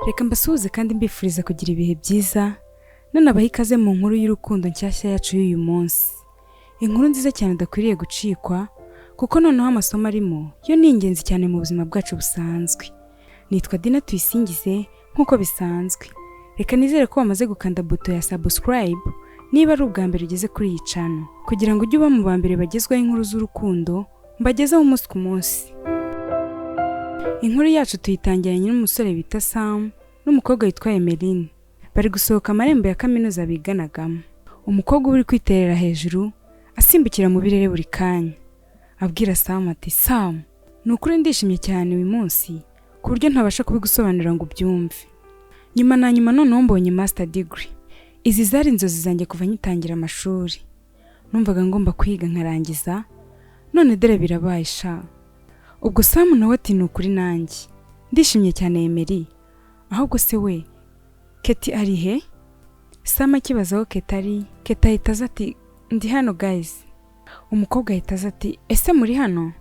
Reka mbasuhuze kandi mbifuriza kugira ibihe byiza nanabaha ikaze mu nkuru y'urukundo nshyashya yacu y'uyu munsi. Inkuru nziza cyane udakwiriye gucikwa kuko noneho amasomo arimo yo ni ingenzi cyane mu buzima bwacu busanzwe. Nitwa Dina tuyisingize nk'uko bisanzwe. Reka nizere ko wamaze gukanda buto ya subscribe niba ari ubwa mbere ugeze kuri iyi channel kugira ngo ujye uba mu ba mbere bagezwaho inkuru z'urukundo mbagezaho umunsi ku munsi. Inkuru yacu tuyitangiranye n'umusore bita Sam n'umukobwa witwa Emeline. Bari gusohoka amarembo ya kaminuza biganagamo. Umukobwa uri kwiterera hejuru asimbukira mu birere buri kanya. Abwira Sam ati, "Sam, nukuri ndishimye cyane uyu munsi ku buryo ntabasha kubigusobanurira ngo ubyumve. Nyuma na nyuma noneho mbonye master degree. Izi zari inzozi zanjye kuva ngitangira amashuri. Numvaga ngomba kwiga nkarangiza, none dore birabaye sha." Ubwo Sam nawe ati nukuri nanjye ndishimye cyane Emery. Ahubwo se we Keti ari he? Sam akibazaho Keti ari, Keti ahita aza ati, "Ndi hano guys." Umukobwa ahita aza ati, "Ese muri hano?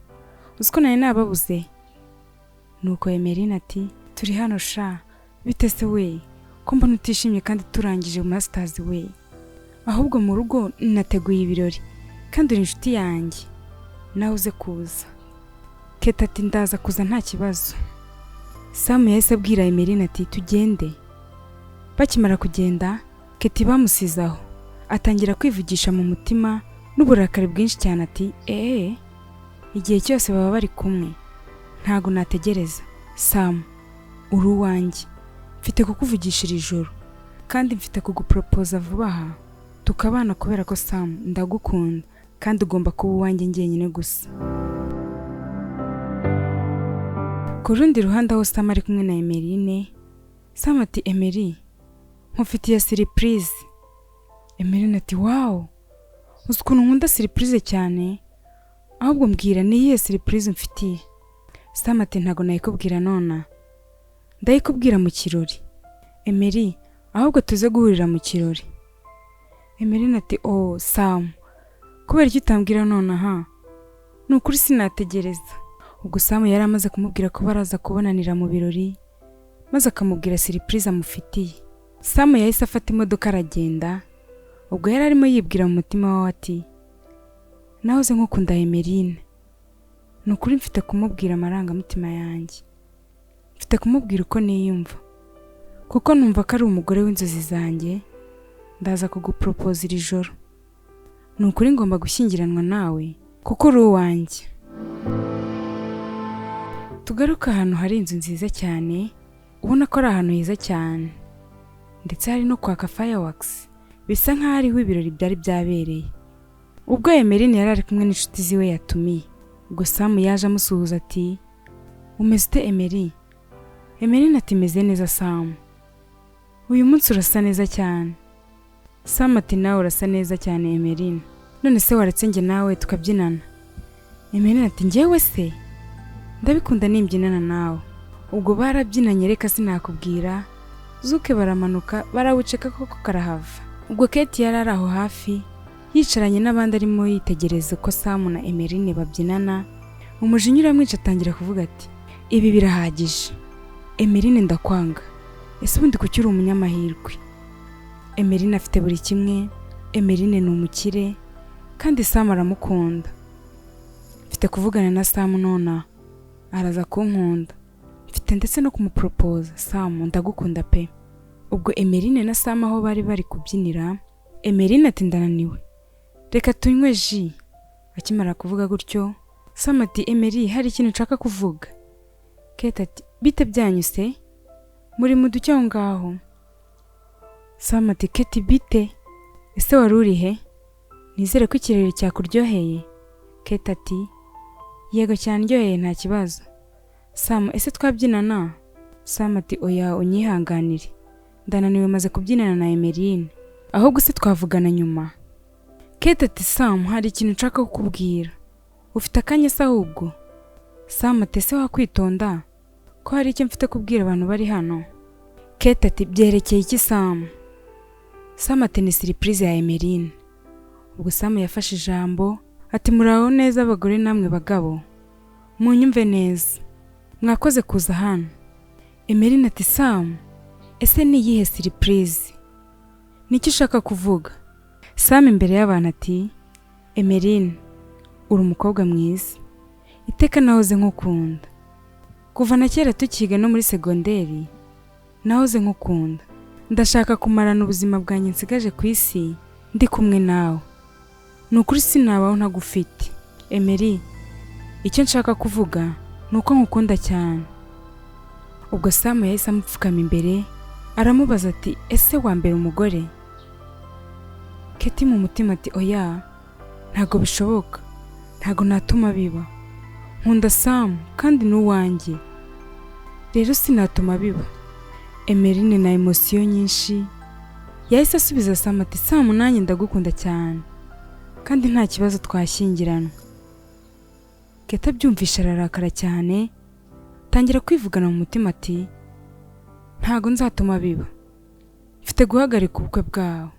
Uziko nari nababuze." Nuko Emery ati, "Turi hano sha. Bite se we? Ko mbona utishimye kandi turangije masters we. Ahubwo mu rugo nateguye ibirori kandi uri inshuti yanjye. Nawe uze kuza." Keti ati, "Ndaza kuza nta kibazo." Sam yahise abwira Emery ati, "Tugende." Bakimara kugenda, Keti bamusizaho. Atangira kwivugisha mu mutima n'uburakari bwinshi cyane ati, igihe cyose baba bari kumwe. Ntago nategereza. Sam, uri uwanjye. Mfite kukuvugishira ijoro kandi mfite kugupropoza vuba aha. Tukabana kubera ko Sam ndagukunda kandi ugomba kuba uwanjye njyenyine gusa." Ku rundi ruhande aho Sam ari kumwe na Emeline, Sam ati, "Emery, nkufitiye surprise." Emeline ati, "Wow, uzi ukuntu nkunda surprise cyane. Ahubwo mbwira ni iyihe surprise mfitiye?" Sam ati, "Ntago nayikubwira nona. Ndayikubwira mu kirori." Emery, "Ahubwo tuze guhurira mu kirori." Emeline ati, "Oh Sam, kubera icyo utambwira nona ha? Nukuri sinategereza." Ubwo Sam yari amaze kumubwira ko baraza kubonanira mu birori, maze akamubwira surprise amufitiye. Sam yahise afata imodoka aragenda. Ubwo yari arimo yibwira mu mutima wawe ati, "Nahoze nkukunda Emeline. Nukuri mfite kumubwira amarangamutima yanjye. Mfite kumubwira uko niyumva. Kuko numva ko ari umugore w'inzozi zanjye. Ndaza kugupropoza iri joro. Nukuri ngomba gushyingiranwa nawe kuko uri uwanjye." Tugaruka ahantu hari inzu nziza cyane, ubona ko ari ahantu heza cyane, ndetse hari no kwaka fireworks, bisa nk'aho ariho ibirori byari byabereye. Ubwo Emeline yari ari kumwe n'inshuti ziwe yatumiye. Ubwo Sam yaje amusuhuza ati, "Umeze ute Emery?" Emeline ati, "Meze neza Sam. Uyu munsi urasa neza cyane." Sam ati, "Nawe urasa neza cyane Emeline. None se waretse njye nawe tukabyinana?" Emeline ati, "Njyewe se ndabikunda nimbyinana nawe." Ubwo barabyinanye, reka sinakubwira. Zuke baramanuka barawuceka koko karahava. Ubwo Keti yari ari aho hafi yicaranye n'abandi arimo yitegereza ko Sam na Emeline babyinana. Umujinya uramwica atangira kuvuga ati, "Ibi birahagije. Emeline ndakwanga. Ese ubundi kuki uri umunyamahirwe? Emeline afite buri kimwe. Emeline ni umukire kandi Sam aramukunda. Mfite kuvugana na Sam nona araza kunkunda. Mfite ndetse no kumupropoza. Sam, ndagukunda pe." Ubwo Emeline na Sam aho bari kubyinira, Emeline ati, "Ndananiwe. Reka tunywe ji." Akimara kuvuga gutyo, Sam ati, "Emery, hari ikintu nshaka kuvuga." Keti ati, "Bite byanyu se? Muri mu ducyo aho ngaho?" Sam ati, "Keti bite? Ese wari uri he? Nizere ko ikirori cyakuryoheye." Keti ati, "Yego cyane ndyoheye nta kibazo." Sam, "Ese twabyinana?" Sam ati, "Oya unyihanganire. Ndananiwe maze kubyinana na Emeline. Ahubwo se twavugana nyuma." Keti ati, "Sam, hari ikintu nshaka kukubwira. Ufite akanya se ahubwo?" Sam ati, "Ese wakwitonda ko hari icyo mfite kubwira abantu bari hano." Keti ati, "Byerekeye iki Sam?" Sam ati, "Ni surprise ya Emeline." Ubwo Sam yafashe ijambo ati, "Muraho neza abagore namwe bagabo. Munyumve neza. Mwakoze kuza hano." Emeline ati, "Sam, ese ni iyihe surprise? Niki ushaka kuvuga? Sam imbere y'abantu ati Emeline, uri umukobwa mwiza, iteka nahoze nkukunda. Kuva na kera tukiga no muri segonderi nahoze nkukunda. Ndashaka kumarana ubuzima bwanjye nsigaje ku isi ndi kumwe nawe. Nukuri sinabaho ntagufite. Emery, icyo nshaka kuvuga nuko nkukunda cyane. Ubwo Sam yahise amupfukama imbere aramubaza ati ese wambere umugore? Keti mu mutima ati oya, ntago bishoboka, ntago natuma biba. Nkunda Sam kandi n'uwanjye, rero sinatuma biba. Emeline na emotion nyinshi yahise asubiza Sam ati Sam nanjye ndagukunda cyane kandi nta kibazo twashyingiranwa. Keti abyumvisha ararakara cyane, tangira kwivugana mu mutima ati ntago nzatuma biba, mfite guhagarika ubukwe bwawe.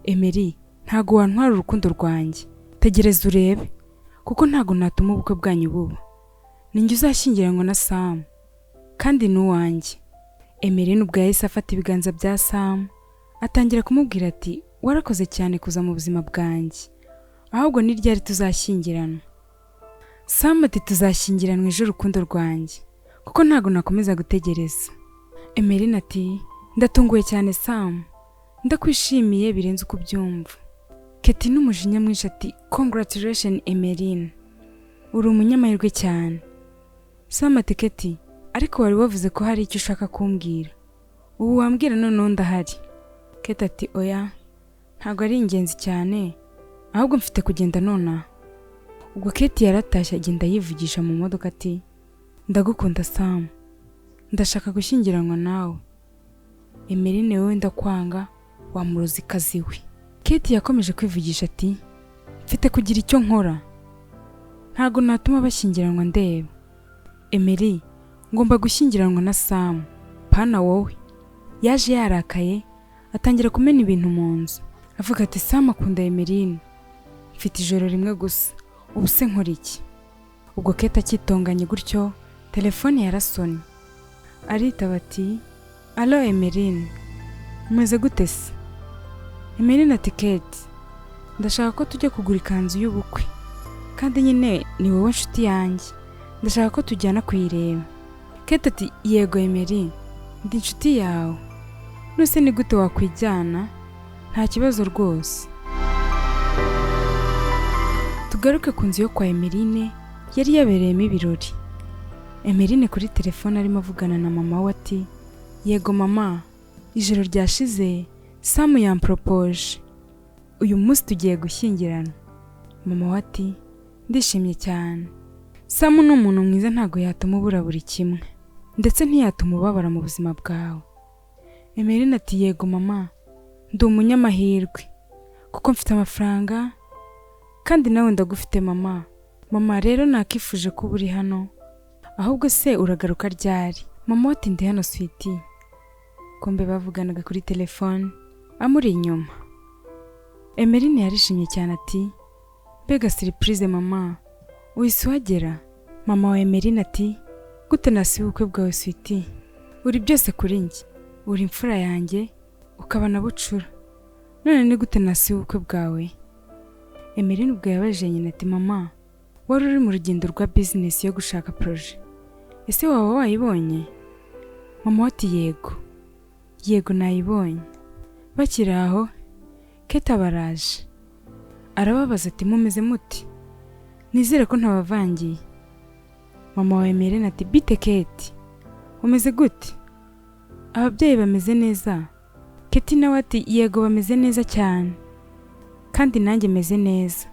Emery, ntago wantwara urukundo rwanjye, tegereza urebe, kuko ntago natuma ubukwe bwanyu buba. Ninjye uzashyingiranwa na Sam kandi n'uwanjye. Emery nubwo yahise afata ibiganza bya Sam atangira kumubwira ati warakoze cyane kuza mu buzima bwanjye, ahubwo ni ryari tuzashyingiranwa? Sam ati tuzashyingiranwa ejo urukundo rwanjye, kuko ntago nakomeza gutegereza. Emery ati ndatunguwe cyane Sam, ndakwishimiye birenze uko byumva. Keti n'umujinya mwinshi ati congratulations Emery, uri umunyamahirwe cyane. Sam ati Keti, ariko wari wavuze ko hari icyo ushaka kumbwira, ubu wambwira noneho ndahari. Keti ati oya, ntago ari ingenzi cyane, ahubwo mfite kugenda nonaha. Ubwo Keti yaratashye agenda yivugisha mu modoka ati ndagukunda Sam, ndashaka gushyingiranwa nawe. Emery wowe ndakwanga, wamurozi kazi we. Keti yakomeje kwivugisha ati mfite kugira icyo nkora, ntago natuma bashyingiranwa ndeba. Emery, ngomba gushyingiranwa na Sam, pana wowe. Yaje yarakaye atangira kumena ibintu mu nzu avuga ati Sam akunda Emery, mfite ijoro rimwe gusa, ubu se nkora iki? Ubwo Keti akitonganye gutyo telefone yarasonye, aritaba ati allo Emery, umeze gute se? Emery ati Keti, ndashaka ko tujya kugura ikanzu y'ubukwe, kandi nyine ni wowe nshuti yanjye, ndashaka ko tujyana kuyireba. Keti ati yego Emery, ndi inshuti yawe, nuse ni gute wakwijyana? Nta kibazo rwose. Tugaruke ku nzu yo kwa Emery, yari yabereyemo ibirori. Emery kuri telefone arimo avugana na mama we ati yego mama, ijoro ryashize Sam yampropoje, uyu munsi tugiye gushyingirana. Mama we ati ndishimye cyane, Sam ni umuntu mwiza, ntago yatuma ubura buri kimwe, ndetse ntiyatuma ubabara mu buzima bwawe. Emery ati yego mama, ndi umunyamahirwe kuko mfite amafaranga kandi nawe ndagufite mama. Mama rero nakifuje ko uri hano, ahubwo se uragaruka ryari? Mama ati ndi hano sweetie. Kombe bavuganaga kuri telefone amuri inyuma. Emery yarishimye cyane ati mbega surprise mama, uhise uhagera? Mama wa Emery ati gute nasi ubukwe bwawe sweetie, uri byose kuri njye, uri imfura yanjye ukaba na bucura, none ni gute nasi ubukwe bwawe? Emery ubwo yabaje nyina ati mama, wari uri mu rugendo rwa business yo gushaka projet, ese waba wayibonye? Mama ati yego nayibonye. Bakiri aho Keti abaraje arababaza ati mumeze muti, nizere ko ntabavangiye. Mama wa Emery ati bite Keti, umeze gute? Ababyeyi bameze neza? Keti nawe ati yego bameze neza cyane, kandi nanjye meze neza.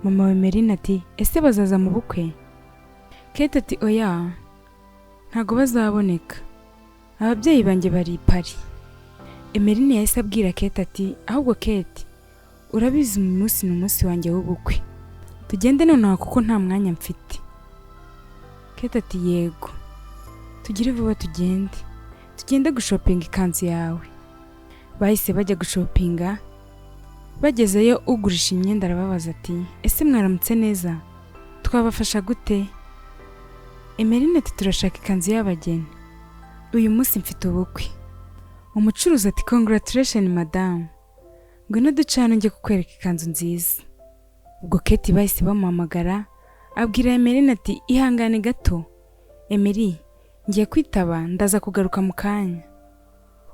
Mama wa Emery ati ese bazaza mu bukwe? Keti ati oya, ntago bazaboneka, ababyeyi banjye bari i Paris. Emery yahise abwira Keti ati ahubwo Keti, urabizi uyu munsi ni umunsi wanjye w'ubukwe, tugende nonaha kuko nta mwanya mfite. Keti ati yego, tugire vuba tugende gushopinga ikanzu yawe. Bahise bajya gushopinga. Bagezeyo ugurisha imyenda arababaza ati ese mwaramutse neza, twabafasha gute? Emery ati turashaka ikanzu y'abageni, uyu munsi mfite ubukwe, Umucuruzi ati congratulations madam, ngwino ducane njye kukwereka ikanzu nziza. Ubwo Kate bahise bamuhamagara abwira Emeline ati ihangane gato Emery, ngiye kwitaba ndaza kugaruka mu kanya.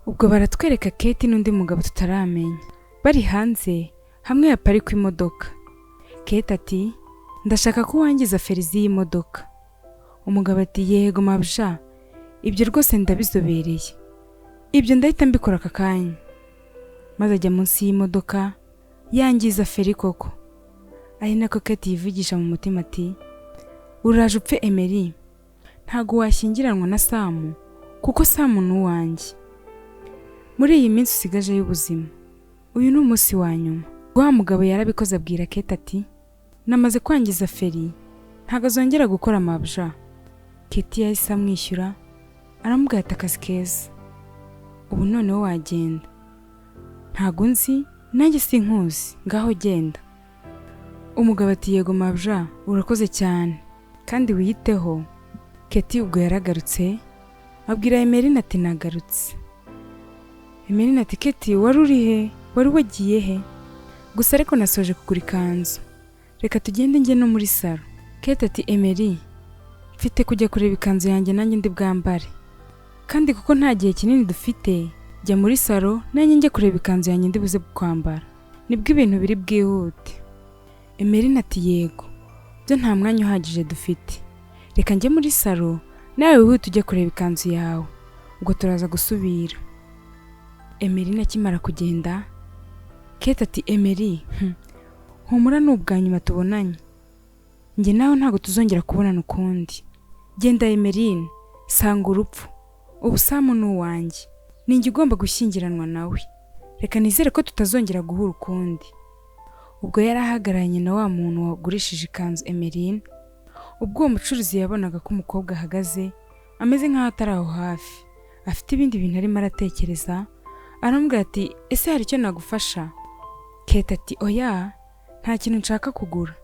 Ubwo baratwereka Kate n'undi mugabo tutaramenya bari hanze hamwe yaparika imodoka. Kate ati ndashaka ko wangiza ferizi y'imodoka. Umugabo ati yego mabja, ibyo rwose ndabizobereye, ibyo ndahita mbikora aka kanya. Maze ajya munsi y'imodoka yangiza feri koko. Ari nako Kate yivugisha mu mutima ati uraje upfe Emery, ntago washyingiranwa na Sam kuko Sam ni uwanjye. Muri iyi minsi usigaje y'ubuzima uyu ni umunsi wa nyuma. Wa mugabo yarabikoze abwira Kate ati namaze kwangiza feri, ntago azongera gukora mabja. Kate yahise amwishyura aramubwira ati akazi keza, ubu noneho wagenda, ntago nzi nanjye sinkuzi, ngaho genda. Umugabo ati yego mabja urakoze cyane kandi wiyiteho. Kate ubwo yaragarutse abwira Emeline ati nagarutse. Emeline ati Kate wari uri he, wari wagiye he? Gusa ariko nasoje kugura ikanzu, reka tugende njye no muri salo. Kate ati Emery, mfite kujya kureba ikanzu yanjye nanjye ndi bwambare, kandi kuko nta gihe kinini dufite, jya muri salo nanjye njye kureba ikanzu yanjye ndi buze kwambara, nibwo ibintu biri bwihute. Emeline ati yego, byo nta mwanya uhagije dufite, reka njye muri salo nawe wihute ujye kureba ikanzu yawe, ubwo turaza gusubira. Emeline akimara kugenda, Kate ati Emery, humura ni ubwa nyuma tubonanye, njye nawe ntago tuzongera kubonana ukundi. Genda Emeline, sanga urupfu, ubu Sam ni uwanjye, ninjye ugomba gushyingiranwa nawe, reka nizere ko tutazongera guhura ukundi. Ubwo yari ahagararanye na wa muntu wagurishije ikanzu Emeline. Ubwo uwo mucuruzi yabonaga ko umukobwa ahagaze ameze nk'aho atari aho hafi, afite ibindi bintu arimo aratekereza. Aramubwira ati ese hari icyo nagufasha? Kate ati oya, nta kintu nshaka kugura.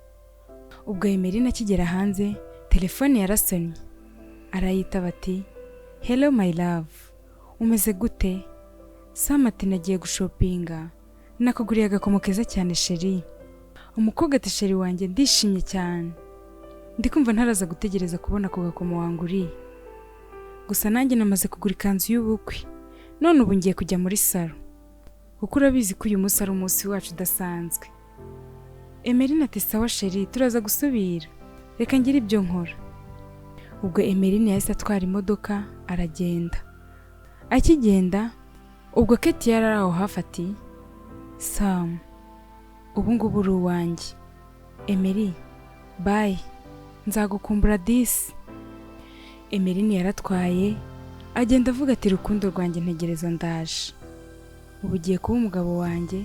Ubwo Emeline akigera hanze telefone yarasonye, arayitaba ati hello my love, umeze gute? Sam ati nagiye gushopinga, nakuguriye agakomo keza cyane sheri. Umukobwa ati sheri wanjye ndishimye cyane, ndikumva ntaraza gutegereza kubona ako gakomo wanguriye. Gusa nanjye namaze kugura ikanzu y'ubukwe, none ubu ngiye kujya muri salo kuko urabizi ko uyu munsi ari umunsi wacu udasanzwe. Emeline ati sawa sheri, turaza gusubira, reka ngire ibyo nkora. Ubwo Emeline yahise atwara imodoka aragenda. Akigenda ubwo Kate yari aho hafi ati Sam, ubu ngubu uri uwanjye. Emery, bye, nzagukumbura disi. Emeline yaratwaye agenda avuga ati rukundo rwanjye ntegereza ndaje, ubu ugiye kuba umugabo wanjye.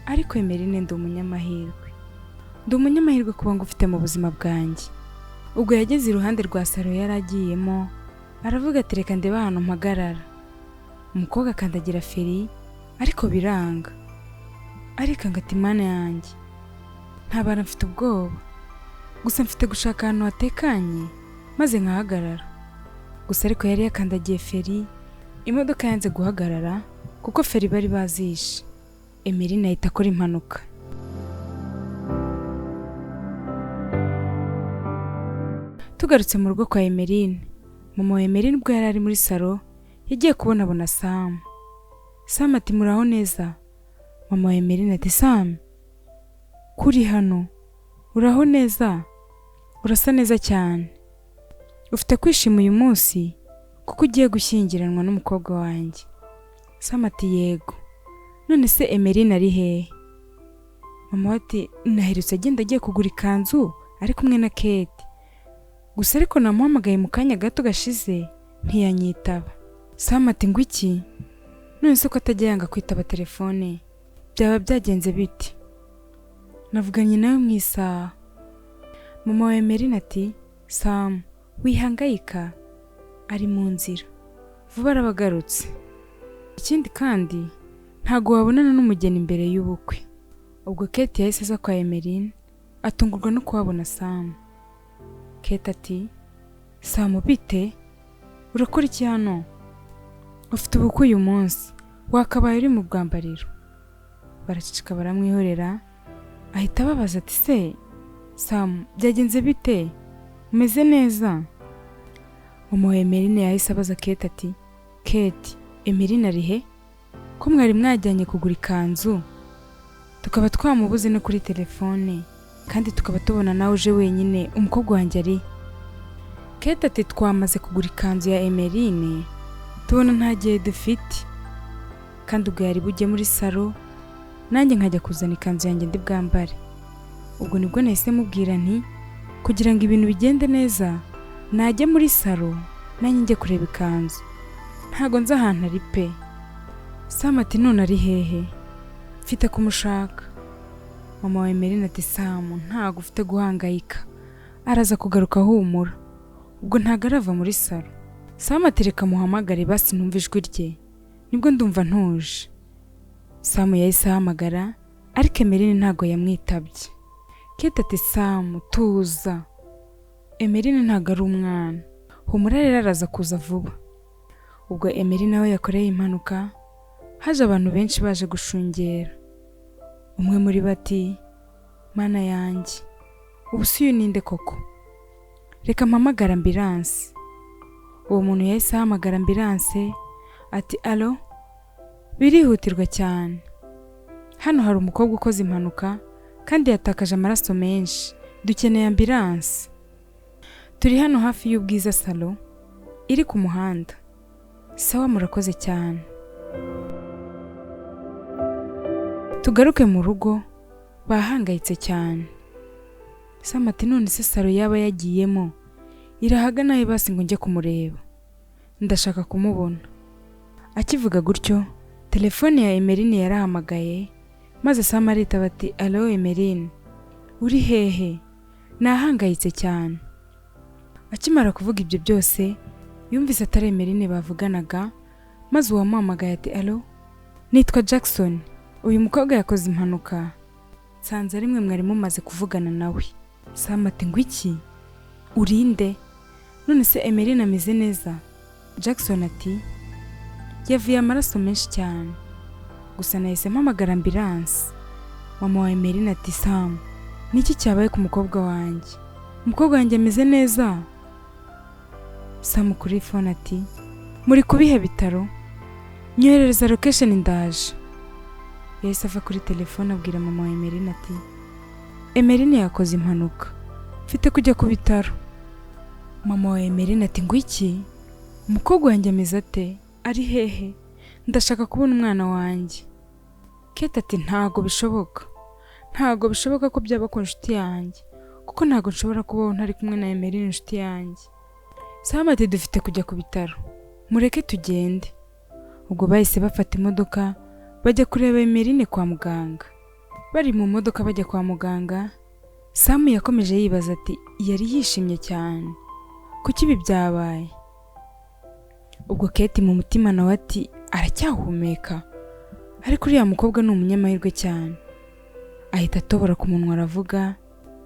Ariko Emeline ndi umunyamahirwe kuba ngufite mu buzima bwanjye. Ubwo yageze iruhande rwa salo yaragiyemo aravuga ati reka ndebe ahantu mpagarara. Umukobwa akandagira feri ariko biranga, ariko ngati mana yanjye ntabara, mfite ubwoba, gusa mfite gushaka ahantu hatekanye maze nkahagarara. Gusa ariko yari yakandagiye feri, imodoka yanze guhagarara kuko feri bari bazishe. Emeline ahita akora impanuka. Tugarutse mu rugo kwa Emeline, mama wa Emeline ubwo yari ari muri salo yagiye kubona Sam. Sam ati muraho neza? Mama wa Emeline ati Sam, kuri hano, uraho neza? Urasa neza cyane, ufite kwishima uyu munsi kuko ugiye gushyingiranwa n'umukobwa wanjye. Sam ati yego, none se Emeline ari hehe? Mama ati naherutse agenda agiye kugura ikanzu ari kumwe na Kate, gusa ariko namuhamagaye mu kanya gato gashize ntiyanyitaba. Sam ati ngo iki? None se ko atajya yanga kwitaba telefone, byaba byagenze biti? Navuganye nawe mu isaha. Mama wa Emeline ati Sam, wihangayika, ari mu nzira, vuba arabagarutse. Ikindi kandi ntago wabonana n'umugeni imbere y'ubukwe. Ubwo Kate yahise aza kwa Emeline atungurwa no kuhabona Sam. Kate ati Sam bite? Urakora iki hano? ufite ubukwe uyu munsi, wakabaye uri mu bwambariro. Baraceceka baramwihorera, ahita ababaza ati se Sam, byagenze bite? Umeze neza? Mama Emeline yahise abaza Kate ati Kate, Emeline ari he? Ko mwari mwajyanye kugura ikanzu tukaba twamubuze no kuri telefone kandi tukaba tubona nawe uje wenyine, umukobwa wanjye ari? Kate ati twamaze kugura ikanzu ya Emeline, tubona nta gihe dufite kandi ubwo yari bujye muri salo, nanjye nkajya kuzana ikanzu yanjye ndi bwambare. Ubwo nibwo nahise mubwira nti kugira ngo ibintu bigende neza najye muri salo nanjye njye kureba ikanzu, ntago nzi ahantu ari pe. Sam ati none ari hehe? Mfite kumushaka. Mama wa Emeline ati Sam, ntago ufite guhangayika, araza kugaruka humura, ubwo ntago arava muri salo. Sam ati reka muhamagare basi numva ijwi rye, nibwo ndumva ntuje. Sam yahise ahamagara ariko Emeline ntago yamwitabye. Kate ati Sam, tuza, Emeline ntago ari umwana, humura rero araza kuza vuba. Ubwo Emeline nawe yakoreye impanuka, haje abantu benshi baje gushungera. Umwe muri bati mana yanjye, ubu si uyu ninde koko? Reka mpamagara ambulance. Uwo muntu yahise ahamagara ambulance ati alo, birihutirwa cyane, hano hari umukobwa ukoze impanuka kandi yatakaje amaraso menshi, dukeneye ambulance. Turi hano hafi y'Ubwiza salo iri ku muhanda. Sawa, murakoze cyane. Tugaruke mu rugo, bahangayitse cyane. Sam ati none se salo yaba yagiyemo irahagana he basi ngo njye kumureba, ndashaka kumubona. Akivuga gutyo, telefone ya Emeline yarahamagaye, maze Sam aritaba ati alo Emeline, uri hehe? Nahangayitse cyane. Akimara kuvuga ibyo byose, yumvise atari Emeline bavuganaga, maze uwamuhamagaye ati alo, nitwa Jackson, uyu mukobwa yakoze impanuka, nsanze ari mwe mwari mumaze kuvugana nawe. Sam ati ngwiki, urinde? None se Emeline ameze neza? Jackson ati yavuye amaraso menshi cyane, gusa nahise mpamagara ambulance. Mama wa Emeline ati Sam, niki cyabaye ku mukobwa wanjye? Umukobwa wanjye ameze neza? Sam kuri phone ati muri kubihe bitaro? Nyoherereza location ndaje. Yahise ava kuri telefone abwira mama wa Emeline ati Emeline yakoze impanuka, mfite kujya ku bitaro. Mama wa Emeline ati ngwiki, umukobwa wanjye ameze ate? Ari hehe? Ndashaka kubona umwana wanjye. Kate ati ntago bishoboka, ntago bishoboka ko byaba ku nshuti yanjye, kuko ntago nshobora kubaho ntari kumwe na Emeline inshuti yanjye. Sam ati dufite kujya ku bitaro, mureke tugende. Ubwo bahise bafata imodoka bajya kureba Emeline kwa muganga. Bari mu modoka bajya kwa muganga, Sam yakomeje yibaza ati yari yishimye cyane, kuki ibi byabaye? Ubwo Kate mu mutima nawe ati aracyahumeka, ariko uriya mukobwa ni umunyamahirwe cyane. Ahita atobora ku munwa aravuga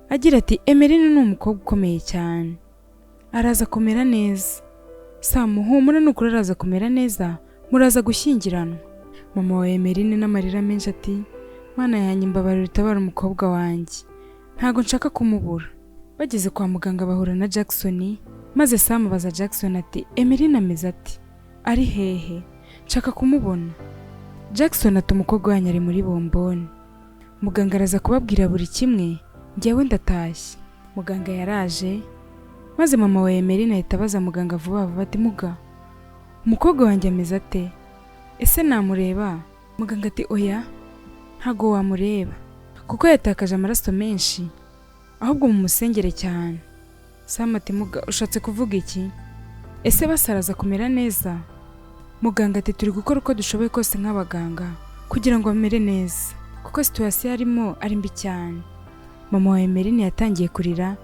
agira ati Emeline ni umukobwa ukomeye cyane, araza kumera neza. Sam, humura nukuri araza kumera neza, muraza gushyingiranwa. Mama wa Emeline n'amarira menshi ati mana yanjye mbabarira utabara umukobwa wanjye, ntago nshaka kumubura. Bageze kwa muganga bahura na Jackson, maze Sam abaza Jackson ati Emeline ameze ati? Ari hehe? Nshaka kumubona. Jackson ati umukobwa wanjye ari muri bomboni. Muganga araza kubabwira buri kimwe, njyewe ndatashye. Muganga yaraje, maze mama wa Emeline ahita abaza muganga vuba vuba ati muga, umukobwa wanjye ameze ate? Ese namureba? Muganga ati oya, ntago wamureba kuko yatakaje amaraso menshi, ahubwo mu musengere cyane. Sam ati muga, ushatse kuvuga iki? Ese basaraza kumera neza? Muganga ati turi gukora uko dushoboye kose nk'abaganga kugira ngo amere neza, kuko situation arimo ari mbi cyane. Mama wa Emeline yatangiye kurira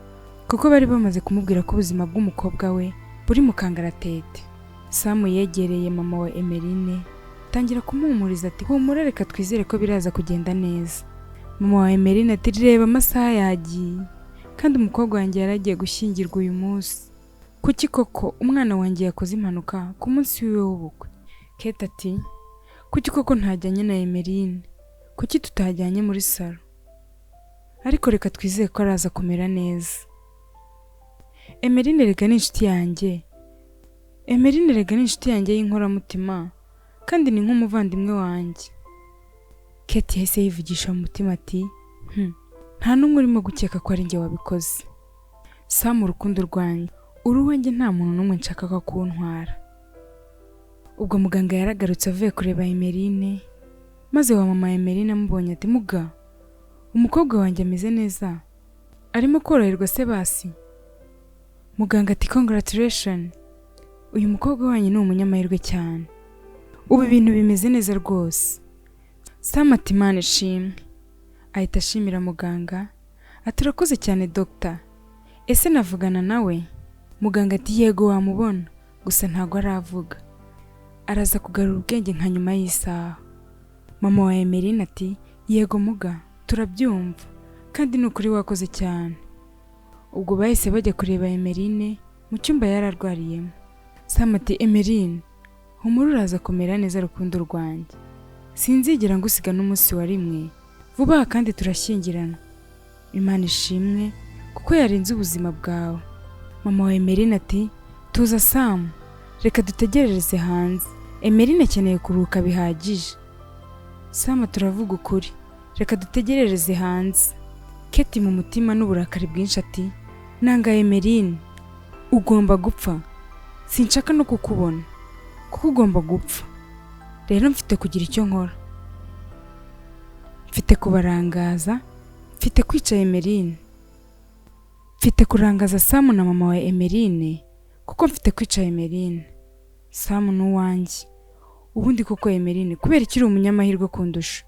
kuko bari bamaze kumubwira ko ubuzima bw'umukobwa we buri mu kangaratete. Sam yegereye mama wa Emeline tangira kumuhumuriza ati humura, reka twizere ko biraza kugenda neza. Mama wa Emeline ati reba amasaha yagiye kandi umukobwa wanjye yaragiye gushyingirwa uyu munsi, kuki koko umwana wanjye yakoze impanuka ku munsi wiwe w'ubukwe? Kate ati kuki koko ntajyanye na Emeline, kuki tutajyanye muri salo, ariko reka twizeye ko araza kumera neza. Emeline rega ni inshuti yanjye, Emeline rega ni inshuti yanjye y'inkoramutima kandi ni nk'umuvandimwe wanjye. Kate yahise yivugisha mu mutima ati nta n'umwe urimo gukeka ko ari njye wabikoze. Sam urukundo rwanjye uri uwanjye, nta muntu n'umwe nshaka ko kuntwara. Ubwo muganga yaragarutse avuye kureba Emeline, maze wa mama Emeline amubonye ati muga, umukobwa wanjye ameze neza, arimo koroherwa se basi? Muganga ati congratulations, uyu mukobwa wanyu ni umunyamahirwe cyane, ubu ibintu bimeze neza rwose. Sam ati Imana ishimwe, ahita ashimira muganga ati urakoze cyane doctor, ese navugana nawe? Muganga ati yego wamubona, gusa ntago aravuga, araza kugarura ubwenge nka nyuma y'isaha. Mama wa Emeline ati yego muga, turabyumva kandi ni ukuri wakoze cyane. Ubwo bahise bajya kureba Emeline mu cyumba yararwariyemo. Sam ati Emeline, humura uraza kumera neza rukundo rwanjye, sinzigera ngusiga n'umunsi wa rimwe, vuba kandi turashyingirana. Imana ishimwe kuko yarinze ubuzima bwawe. Mama wa Emeline ati tuza Sam, reka dutegerereze hanze, Emeline akeneye kuruhuka bihagije. Sam turavuga ukuri, reka dutegerereze hanze. Kate mu mutima n'uburakari bwinshi ati nanga Emeline, ugomba gupfa, sinshaka no kukubona kuko ugomba gupfa. Rero mfite kugira icyo nkora, mfite kubarangaza, mfite kwica Emeline, mfite kurangaza Sam na mama wa Emeline kuko mfite kwica Emeline. Sam n'uwanjye, ubundi koko Emeline kubera ikiri umunyamahirwe kundusha.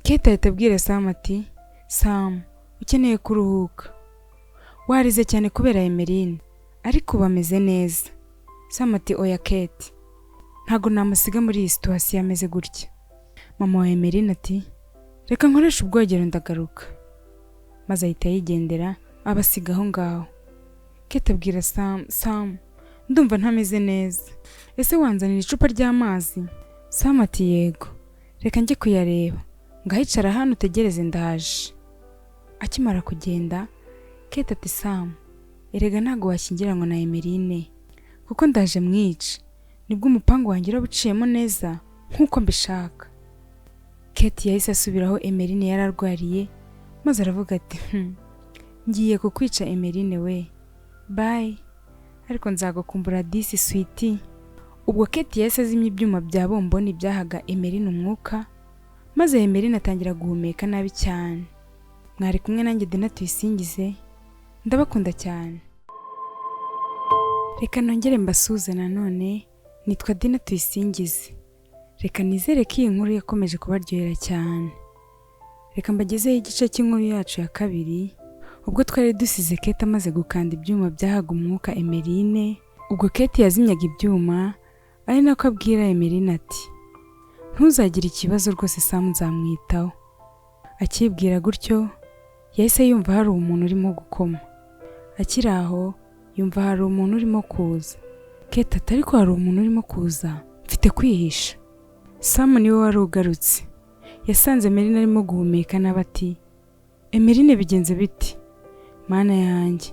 Kate ahita abwira Sam ati Sam, ukeneye kuruhuka, warize cyane kubera Emeline, ariko bameze neza. Sam ati oya Kate, ntago namusiga muri iyi situation ameze gutya. Mama wa Emeline ati reka nkoresha ubwogero ndagaruka, maze ahita yigendera abasiga aho ngaho. Kate abwira Sam, ndumva ntameze neza, ese wanzanira icupa ry'amazi? Sam ati yego, reka njye kuyareba, ngahicara hano utegereze ndaje. Akimara kugenda, Kate ati Sam, erega ntago washyingiranwa na Emeline kuko ndaje mwica, nibwo umupango wanjye urabuciyemo neza nk'uko mbishaka. Kate yahise asubiraho Emeline yararwariye, maze aravuga ati ngiye kukwica Emeline we, bye, ariko nzagukumbura disi sweetie. Ubwo Kate yahise azimya ibyuma bya bomboni byahaga Emeline umwuka, maze Emeline atangira guhumeka nabi cyane. Mwari kumwe nanjye Dina Tuyisingize, ndabakunda cyane. Reka nongere mbasuze nanone, nitwa Dina Tuyisingize. Reka nizere ko iyi nkuru yakomeje kubaryohera cyane. Reka mbagezeho igice cy'inkuru yacu ya kabiri, ubwo twari dusize Kate amaze gukanda ibyuma byahaga umwuka Emeline. Ubwo Kate yazimyaga ibyuma, ari nako abwira Emeline ati ntuzagire ikibazo rwose, Sam nzamwitaho. Akibwira gutyo, yahise yumva hari umuntu urimo gukoma. Akiri aho yumva hari umuntu urimo kuza. Kate ati ariko hari umuntu urimo kuza, mfite kwihisha. Sam niwe wari ugarutse, yasanze Emeline arimo guhumeka n'abati Emeline bigenze biti? Mana yanjye.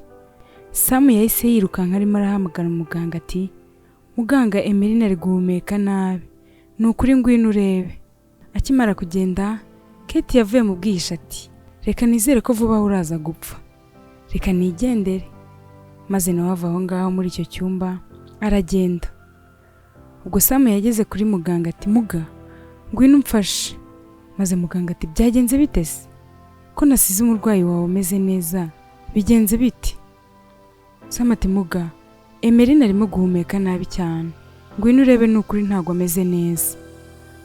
Sam yahise yirukanka arimo arahamagara umuganga ati muganga, Emeline ari guhumeka nabi, ni ukuri ngwino urebe. Akimara kugenda, Kate yavuye mu bwihisho ati reka nizere ko vuba uraza gupfa, reka nigendere. Maze nawe ava aho ngaho muri icyo cyumba aragenda. Ubwo Sam yageze kuri muganga ati muga, ngwino umfashe. Maze muganga ati byagenze bite se, ko nasize umurwayi wawe umeze neza, bigenze bite? Sam ati muga, Emeline arimo guhumeka nabi cyane, ngwino urebe n'ukuri ntago ameze neza,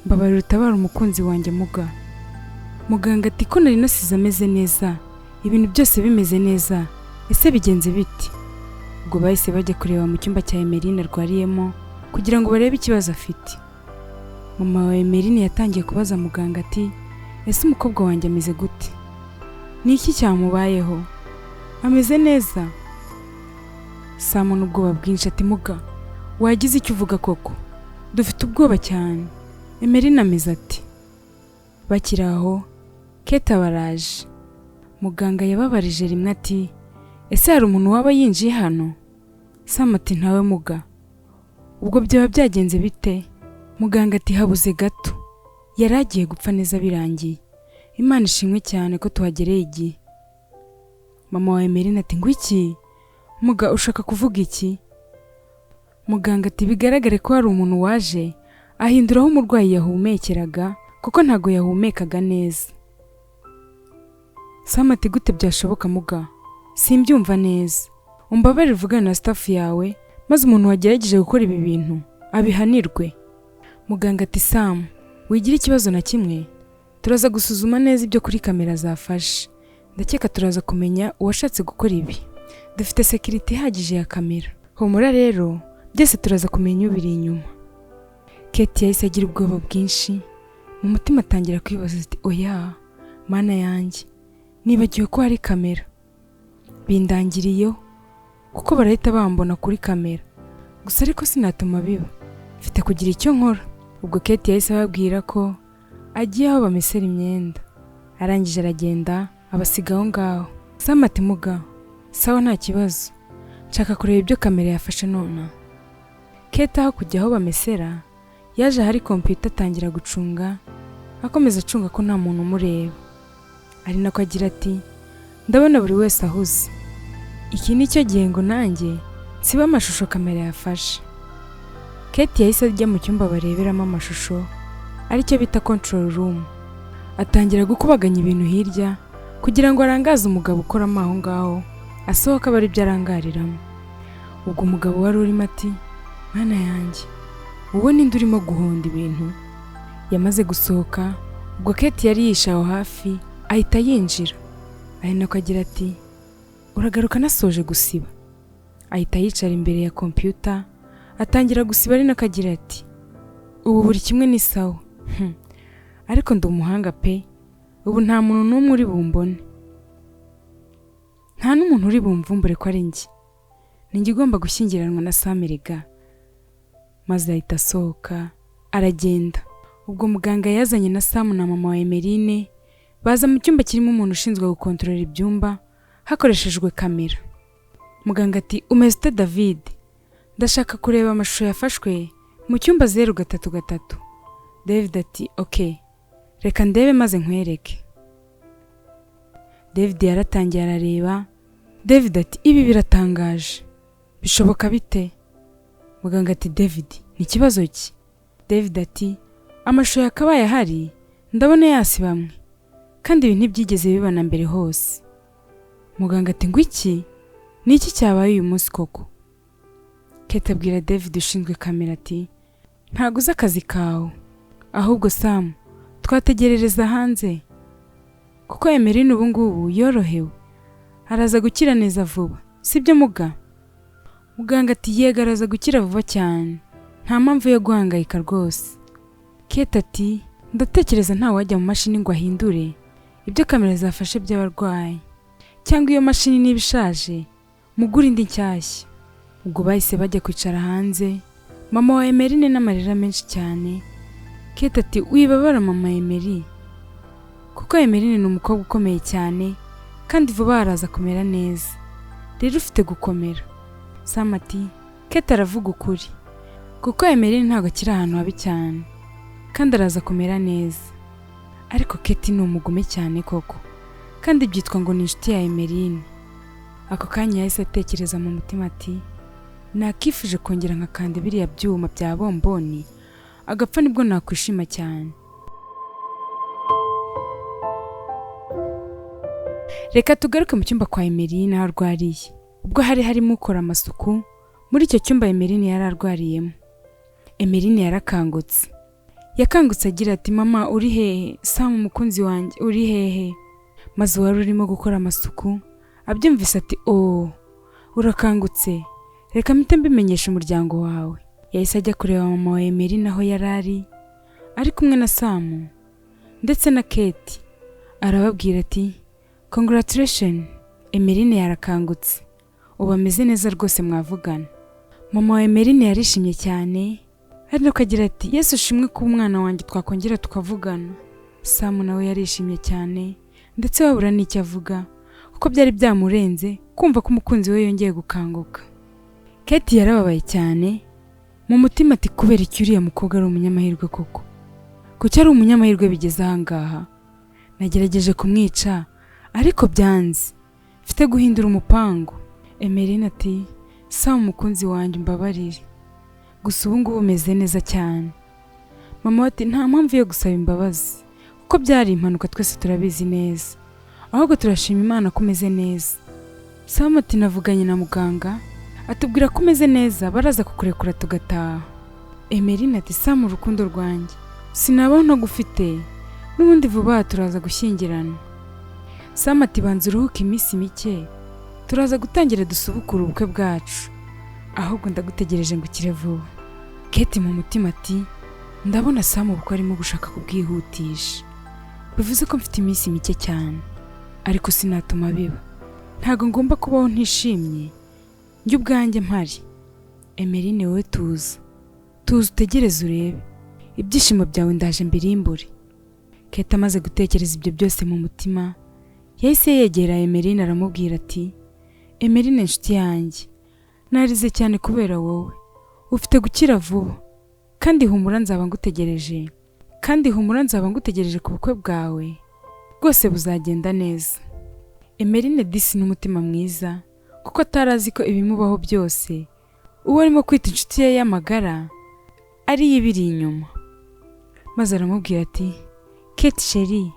mbabarira utabara umukunzi wanjye muga. Muganga ati ko nari nasize ameze neza, ibintu byose bimeze neza, ese bigenze bite? Ubwo bahise bajya kureba mu cyumba cya Emeline arwariyemo kugira ngo barebe ikibazo afite. Mama wa Emeline yatangiye kubaza muganga ati ese umukobwa wanjye ameze gute, ni iki cyamubayeho, ameze neza? Sam n'ubwoba bwinshi ati muga, wagize icyo uvuga koko, dufite ubwoba cyane. Emeline ameze ati bakiri aho Kate baraje. Muganga yababarije rimwe ati ese hari umuntu waba yinjiye hano? Sam ati ntawe muga. Ubwo byaba byagenze bite? Muganga ati habuze gato, yari agiye gupfa neza birangiye. Imana ishimwe cyane ko tuhagereye igihe. Mama wa Emeline ati ngwiki muga ushaka kuvuga iki? Muganga ati bigaragare ko hari umuntu waje ahinduraho umurwayi yahumekeraga kuko ntago yahumekaga neza. Sam ati gute byashoboka muga? Simbyumva neza. Umbabarire uvugana na staff yawe maze umuntu wagerageje gukora ibi bintu abihanirwe. Muganga ati Sam wigira ikibazo na kimwe, turaza gusuzuma neza ibyo kuri kamera zafashe. Ndakeka turaza kumenya uwashatse gukora ibi. Dufite security ihagije ya kamera. Humura rero byose turaza kumenya ubiri inyuma. Kate yahise agira ubwoba bwinshi, mu mutima atangira kwibaza ati oya mana yanjye nibagiwe ko hari kamera. Bindangiriyeho kuko barahita bambona kuri kamera, gusa ariko sinatuma biba, mfite kugira icyo nkora. Ubwo Kate yahise ababwira ko agiye aho bamesera imyenda. Arangije aragenda abasiga aho ngaho. Sam ati muga sawa nta kibazo, nshaka kureba ibyo kamera yafashe nona. Kate aho kujya aho bamesera yaje hari computer atangira gucunga, akomeza acunga ko nta muntu umureba. Ari nako agira ati ndabona buri wese ahuze, iki nicyo gihe ngo nanjye siba amashusho kamera yafashe. Kate yahise ajya mu cyumba bareberamo amashusho aricyo bita control room. Atangira gukubaganya ibintu hirya kugira ngo arangaze umugabo ukoramo aho ngaho asohoka bari byarangariramo. Ubwo umugabo wari urimo ati mana yanjye wowe ninde urimo guhonda ibintu? Yamaze gusohoka ubwo Kate yari yishaho hafi ahita yinjira. Ari nako agira ati uragaruka nasoje gusiba. Ahita yicara imbere ya computer atangira gusiba. Ari nako agira ati ubu buri kimwe ni sawa, ariko ndi umuhanga pe, ubu nta muntu n'umwe uri bumbone, nta n'umuntu uri bumvumbure ko ari njye, ninjye ugomba gushyingiranwa na Sam erega. Maze ahita asohoka aragenda. Ubwo muganga yazanye na Sam na mama wa Emeline baza mu cyumba kirimo umuntu ushinzwe gukontorora ibyumba hakoreshejwe kamera. Muganga ati umeze ute David? Ndashaka kureba amashusho yafashwe mu cyumba 033. David ati okay, reka ndebe maze nkwereke. David yaratangiye arareba. David ati ibi biratangaje, bishoboka bite? Muganga ati David ni kibazo ki? David ati amashusho yakabaye ahari ndabona yasibamwe kandi ibi ntibyigeze bibana mbere hose. Muganga ati ngwiki niki cyabaye uyu munsi koko? Kate abwira David ushinzwe kamera ati ntago uzi akazi kawe, ahubwo Sam twategerereza hanze kuko Emeline ubu ngubu yorohewe, araza gukira neza vuba sibyo muga? Muganga ati yega araza gukira vuba cyane, nta mpamvu yo guhangayika rwose. Kate ati ndatekereza nta wajya mu mashini ngo ahindure ibyo kamera zafashe by'abarwayi, cyangwa iyo mashini niba ishaje mugura indi nshyashya. Ubwo bahise bajya kwicara hanze. Mama wa Emeline n'amarira menshi cyane. Kate ati wibabara mama Emeline, kuko Emeline ni umukobwa ukomeye cyane kandi vuba araza kumera neza, rero ufite gukomera. Sam ati Kate aravuga ukuri, kuko Emeline ntabwo akiri ahantu habi cyane kandi araza kumera neza, ariko Kate ni umugume cyane koko kandi byitwa ngo ni inshuti ya Emeline. Ako kanya yahise atekereza mu mutima ati nakifuje kongera nkakanda biriya byuma bya bomboni agapfa nibwo nakwishima cyane. Reka tugaruke mu cyumba kwa Emeline aho arwariye. Ubwo hari harimo ukora amasuku muri icyo cyumba Emeline yari arwariyemo. Emeline yarakangutse. Yakangutse agira ati mama uri hehe? Sam umukunzi wanjye uri hehe? Maze wari urimo gukora amasuku abyumvise ati oh urakangutse, reka mpite mbimenyesha umuryango wawe. Yahise ajya kureba mama wa Emeline aho yari ari kumwe na Sam ndetse na Kate. Arababwira ati congratulations, Emeline yarakangutse, ubu ameze neza rwose mwavugana. Mama wa Emeline yarishimye cyane ari nako agira ati Yesu ushimwe ko umwana wanjye twakongera tukavugana. Sam nawe yarishimye cyane ndetse wabura n'icyo avuga kuko byari byamurenze kumva ko umukunzi we yongeye gukanguka. Kate yarababaye cyane mu mutima ati kubera iki uriya mukobwa ari umunyamahirwe koko, kuki ari umunyamahirwe bigeze ahangaha. Nagerageje kumwica ariko byanze, mfite guhindura umupango. Emeline ati Sam umukunzi wanjye mbabarire, gusa ubu ngubu umeze neza cyane. Mama ati nta mpamvu yo gusaba imbabazi kuko byari impanuka, twese turabizi neza, ahubwo turashima Imana ko umeze neza. Sam ati navuganye na muganga atubwira ko umeze neza, baraza kukurekura tugataha. Emeline ati Sam urukundo rwanjye sinabaho ntagufite, n'ubundi vuba turaza gushyingirana. Sam ati banza uruhuke iminsi mike, turaza gutangira dusubukura ubukwe bwacu, ahubwo ndagutegereje ngo ukire vuba. Kate mu mutima ati ndabona Sam ubukwe arimo gushaka kubwihutisha, bivuze ko mfite iminsi mike cyane, ariko sinatuma biba. Ntago ngomba kubaho ntishimye njye ubwanjye mpari. Emeline wowe tuza utegereze urebe, ibyishimo byawe ndaje mbirimbure. Kate amaze gutekereza ibyo byose mu mutima, yahise yegera Emeline aramubwira ati Emeline nshuti yanjye, narize cyane kubera wowe, ufite gukira vuba, kandi humura nzaba ngutegereje ku bukwe bwawe, rwose buzagenda neza. Emeline disi n'umutima mwiza kuko atarazi ko ibimubaho byose uwo arimo kwita inshuti ye y'amagara ari yibiri inyuma. Maze aramubwira ati Kate chérie,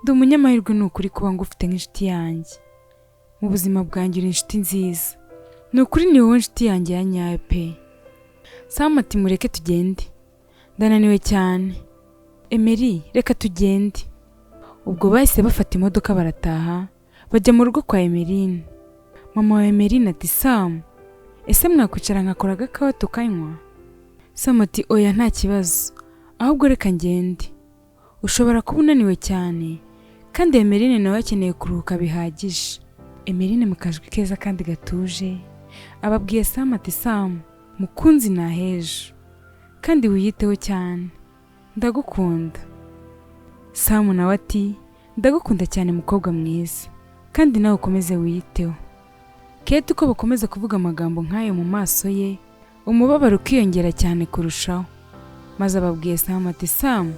ndi umunyamahirwe n'ukuri kuba ngufite nk'inshuti yanjye. Mu buzima bwanjye uri inshuti nziza, n'ukuri ni wowe inshuti yanjye ya nyayo pe. Sam ati mureke tugende, ndananiwe cyane. Emery reka tugende. Ubwo bahise bafata imodoka barataha bajya mu rugo kwa Emeline. Mama wa Emeline ati Sam, ese mwakwicara nkakora agakawa tukanywa? Sam ati oya nta kibazo, ahubwo reka ngende, ushobora kuba unaniwe cyane kandi Emeline nawe akeneye kuruhuka bihagije. Emeline mu kajwi keza kandi gatuje ababwiye Sam ati Sam mukunzi nahejo kandi wiyiteho cyane, ndagukunda. Sam nawe ati ndagukunda cyane mukobwa mwiza, kandi nawe ukomeze wiyiteho. Kate uko bakomeza kuvuga amagambo nk'ayo mu maso ye, umubabaro ukiyongera cyane kurushaho. Maze ababwiye Sam ati Sam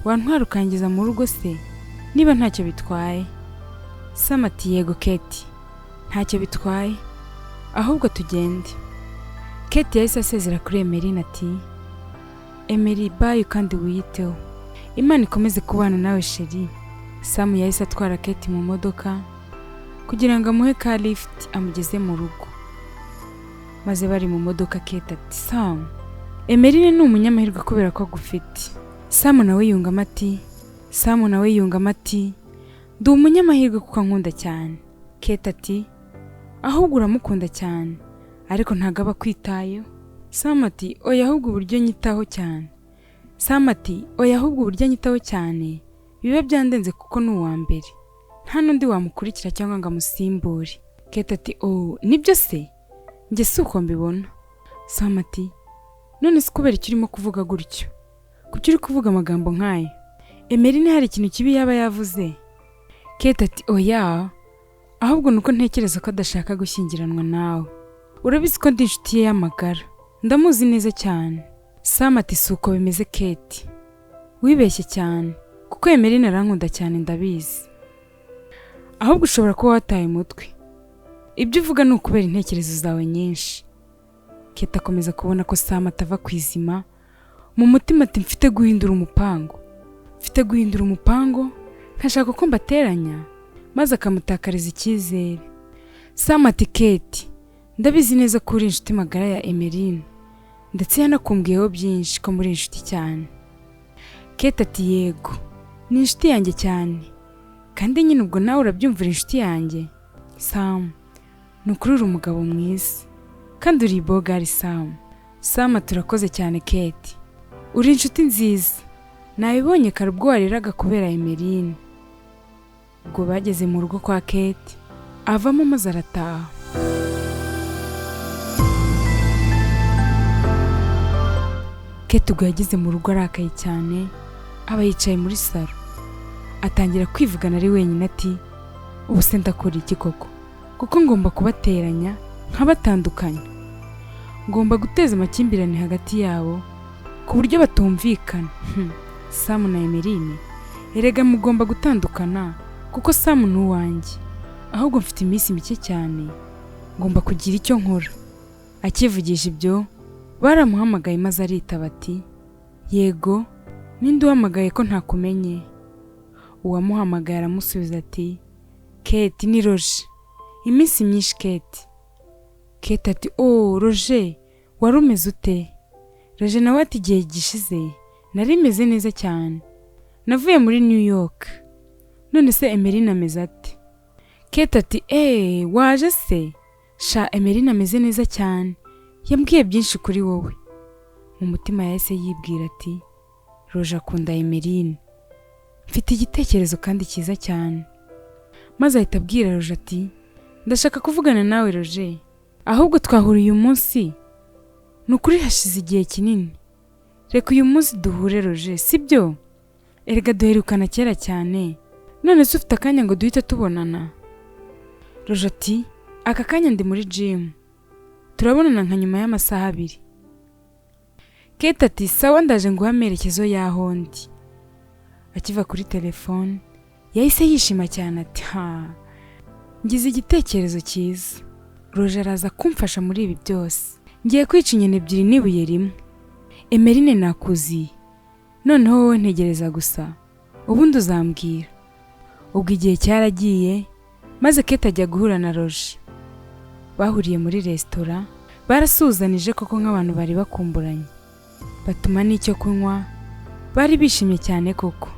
wantwara ukangiza mu rugo se niba ntacyo bitwaye? Sam ati yego Kate, ntacyo bitwaye, ahubwo tugende. Kate yahise asezera kuri Emeline ati Emery bye kandi wiyiteho, Imana ikomeze kubana nawe chérie. Sam yahise atwara Kate mu modoka kugira ngo amuhe ka lift amugeze mu rugo. Maze bari mu modoka Kate ati Sam Emeline ni umunyamahirwe kubera ko agufite. Sam nawe yungama ati ndi umunyamahirwe kuko ankunda cyane. Kate ati ahubwo uramukunda cyane ariko ntago aba kwitayeho. Sam ati oya ahubwo uburyo nyitaho cyane bibe byandenze kuko ni uwa mbere, nta n'undi wamukurikira cyangwa ngo amusimbure. Kate ati oh nibyo se, njye si uko mbibona. Sam ati none si kubera icyo urimo kuvuga gutyo, kuki uri kuvuga amagambo nk'ayo? Emeline hari ikintu kibi yaba yavuze? Kate ati oya, ahubwo nuko ntekereza ko adashaka gushyingiranwa nawe, urabizi ko ndi inshuti ye y'amagara, ndamuzi neza cyane. Sam ati si uko bimeze Kate, wibeshye cyane kuko Emeline arankunda cyane ndabizi, ahubwo ushobora kuba wataye umutwe, ibyo uvuga ni ukubera intekerezo zawe nyinshi. Kate akomeza kubona ko Sam atava ku izima, mu mutima ati mfite guhindura umupango, ntashaka ko mbateranya, maze akamutakariza icyizere. Sam ati Kate ndabizi neza ko uri inshuti magara ya Emeline, ndetse yanakumbwiyeho byinshi ko muri inshuti cyane. Kate ati yego ni inshuti yanjye cyane, kandi nyine ubwo nawe urabyumvira inshuti yanjye. Sam ni ukuri uri umugabo mwiza kandi uri bogari Sam. Sam ati urakoze cyane Kate, uri inshuti nziza, nabibonye kare ubwo wariraga kubera Emeline. Ubwo bageze mu rugo kwa Kate avamo maze arataha. Kate ubwo yageze mu rugo arakaye cyane, aba yicaye muri salo, atangira kwivugana ari wenyine ati ubu se ndakora iki koko, kuko ngomba kubateranya nkabatandukanya, ngomba guteza amakimbirane hagati yabo ku buryo batumvikana. Sam na Emeline, erega mugomba gutandukana kuko Sam ni uwanjye, ahubwo mfite iminsi mike cyane, ngomba kugira icyo nkora. Akivugisha ibyo baramuhamagaye maze aritaba ati yego, ninde uhamagaye ko ntakumenye? Uwamuhamagaye aramusubiza ati Kate, ni Roger. Iminsi myinshi Kate. Kate ati Roger, wari umeze ute? Roger nawe ati igihe gishize nari meze neza cyane, navuye muri New York. None se Emeline ameze ate? Kate ati waje se? Sha Emeline ameze neza cyane, yambwiye byinshi kuri wowe. Mu mutima yahise yibwira ati Roger akunda Emeline, mfite igitekerezo kandi cyiza cyane. Maze ahita abwira Roger ati ndashaka kuvugana nawe Roger, ahubwo twahuriye uyu munsi, nukuri hashize igihe kinini, reka uyu munsi duhure Roger, sibyo? Erega duherukana kera cyane, none se ufite akanya ngo duhite tubonana? Roger ati aka kanya ndi muri gym, turabonana nka nyuma y'amasaha 2. Kate ati sawa, ndaje nguha amerekezo y'aho ndi. Akiva kuri telefone yahise yishima cyane ati ngize igitekerezo cyiza, Roger araza kumfasha muri ibi byose, ngiye kwica inyoni ebyiri n'ibuye rimwe. Emeline nakuziye, noneho wowe ntegereza gusa, ubundi uzambwira. Ubwo igihe cyaragiye maze Kate ajya guhura na Roger. Bahuriye muri resitora, barasuzanije koko nk'abantu bari bakumburanye, batuma n'icyo kunywa, bari bishimye cyane koko.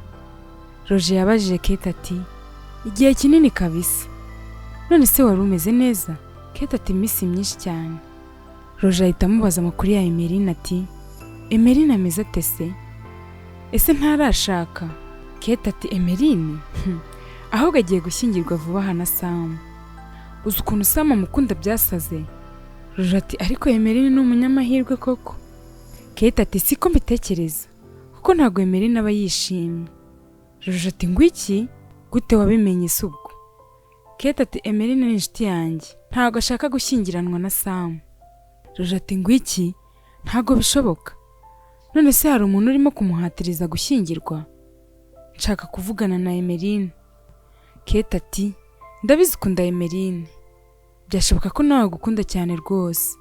Roger yabajije Kate ati igihe kinini kabisa, none se wari umeze neza? Kate ati iminsi myinshi cyane. Roger ahita amubaza amakuru ya Emeline ati Emeline ameze ate se? Ese ntarashaka? Kate ati Emeline ahubwo agiye gushyingirwa vuba aha na Sam. Uzi ukuntu Sam amukunda byasaze? Roger ati ariko Emeline ni umunyamahirwe koko. Kate ati siko mbitekereza, kuko ntabwo Emeline aba yishimye. Roger ati ngwiki, gute wabimenye se ubwo? Kate ati Emeline ni inshuti yanjye, ntabwo ashaka gushyingiranwa na Sam. Roger ati ngwiki, ntabwo bishoboka. None se hari umuntu urimo kumuhatiriza gushyingirwa? Nshaka kuvugana na Emeline. Kate ati ndabizi ukunda Emeline, byashoboka ko nawe agukunda cyane rwose.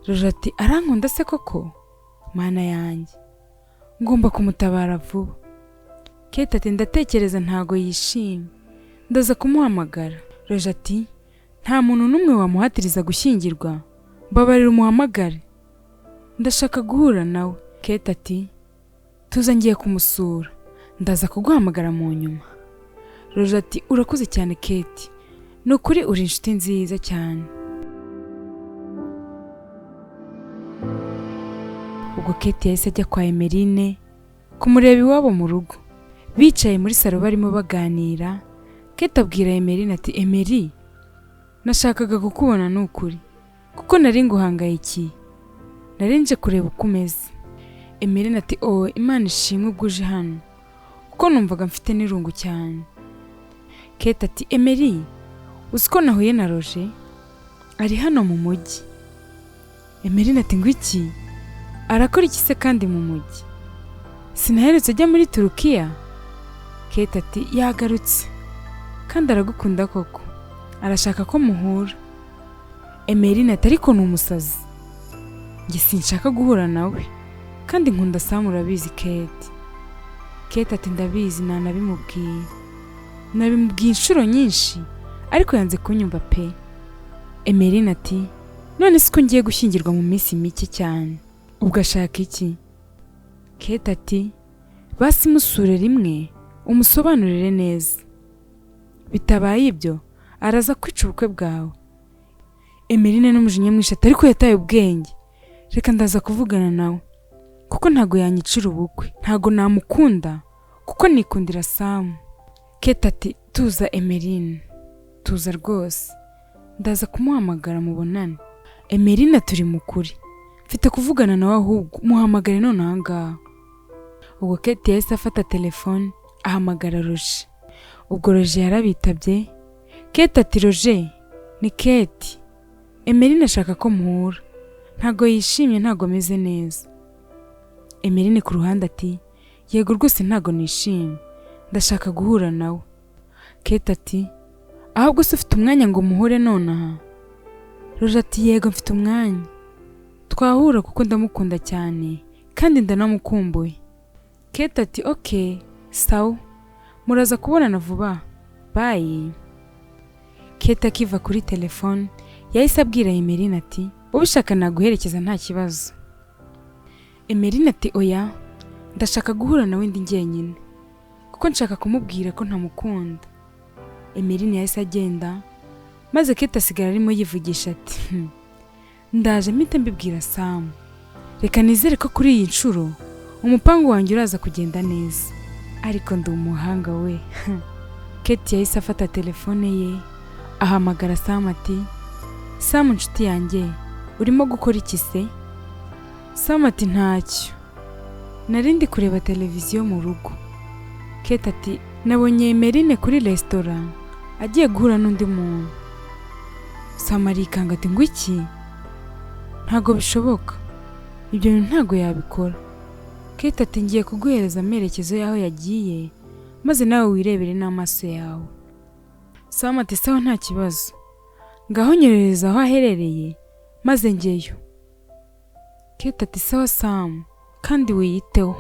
Roger ati arankunda se koko? Mana yanjye, ngomba kumutabara vuba. Kate ati ndatekereza ntago yishimye, ndaza kumuhamagara. Roger ati nta muntu n'umwe wamuhatiriza gushyingirwa, mbabarira umuhamagare, ndashaka guhura nawe. Kate ati tuza ngiye kumusura, ndaza kuguhamagara mu nyuma. Roger ati urakoze cyane Kate, nukuri uri inshuti nziza cyane. Ubwo Kate yahise ajya kwa Emeline kumureba iwabo mu rugo. Bicaye muri salo barimo baganira, Kate abwira Emeline ati Emeline, nashakaga kukubona nukuri, kuko nari nguhangayikiye, nari nje kureba uko umeze. Emeline ati Imana ishimwe ubwo uje hano, kuko numvaga mfite n'irungu cyane. Kate ati Emeline, uzi ko nahuye na Roger, ari hano mu mujyi. Emeline ati ngwiki, arakora iki se kandi mu mujyi? Sinaherutse ajya muri Turukiya? Kate ati yagarutse, kandi aragukunda koko, arashaka ko muhura. Emeline ati ariko ni umusazi, njye sinshaka guhura nawe, kandi nkunda Sam urabizi Kate. Kate ati ndabizi, nabimubwiye inshuro nyinshi, ariko yanze kunyumva pe. Emeline ati none siko ngiye gushyingirwa mu minsi mike cyane, ubwo ashaka iki? Kate ati basi musure rimwe umusobanurire neza, bitabaye ibyo araza kwica ubukwe bwawe. Emeline n'umujinya mwinshi ati ariko yataye ubwenge, reka ndaza kuvugana nawe, kuko ntago yanyicira ubukwe, ntago namukunda, kuko nikundira Sam. Kate ati tuza Emeline, tuza rwose, ndaza kumuhamagara mubonane. Emeline turi mukuri, mfite kuvugana nawe ahubwo muhamagare none aha ngaha. Ubwo Kate yahise afata telefone ahamagara Roger. Ubwo Roger yarabitabye. Kate ati Roger, ni Kate. Emeline ashaka ko muhura. Ntago yishimye, ntago ameze neza. Emeline ku ruhande ati yego rwose ntago nishimye, ndashaka guhura nawe. Kate ati ahubwo se ufite umwanya ngo muhure nonaha? Roger ati yego mfite umwanya, twahura kuko ndamukunda cyane kandi ndanamukumbuye. Kate ati okay sawa, muraza kubonana vuba, bye. Kate akiva kuri telefone yahise abwira Emeline ati ubishaka naguherekeza nta kibazo. Emeline ati oya, ndashaka guhura nawe ndi njyenyine kuko nshaka kumubwira ko ntamukunda. Emeline yahise agenda maze Kate asigara arimo yivugisha ati ndaje mpite mbibwira Sam, reka nizere ko kuri iyi nshuro umupango wanjye uraza kugenda neza, ariko ndi umuhanga we. Kate yahise afata telefone ye ahamagara Sam ati Sam nshuti yanjye urimo gukora iki se? Sam ati ntacyo, narindi kureba televiziyo mu rugo. Kate ati nabonye Emeline kuri restaurant agiye guhura n'undi muntu. Sam arikanga ati ngo iki? Ntago bishoboka, ibyo bintu ntago yabikora. Kate ati ngiye kuguhereza amerekezo yaho yagiye maze nawe wirebere n'amaso yawe. Sam ati sawa nta kibazo, ngaho nyerereza aho aherereye maze ngeyo. Kate ati sawa Sam kandi wiyiteho.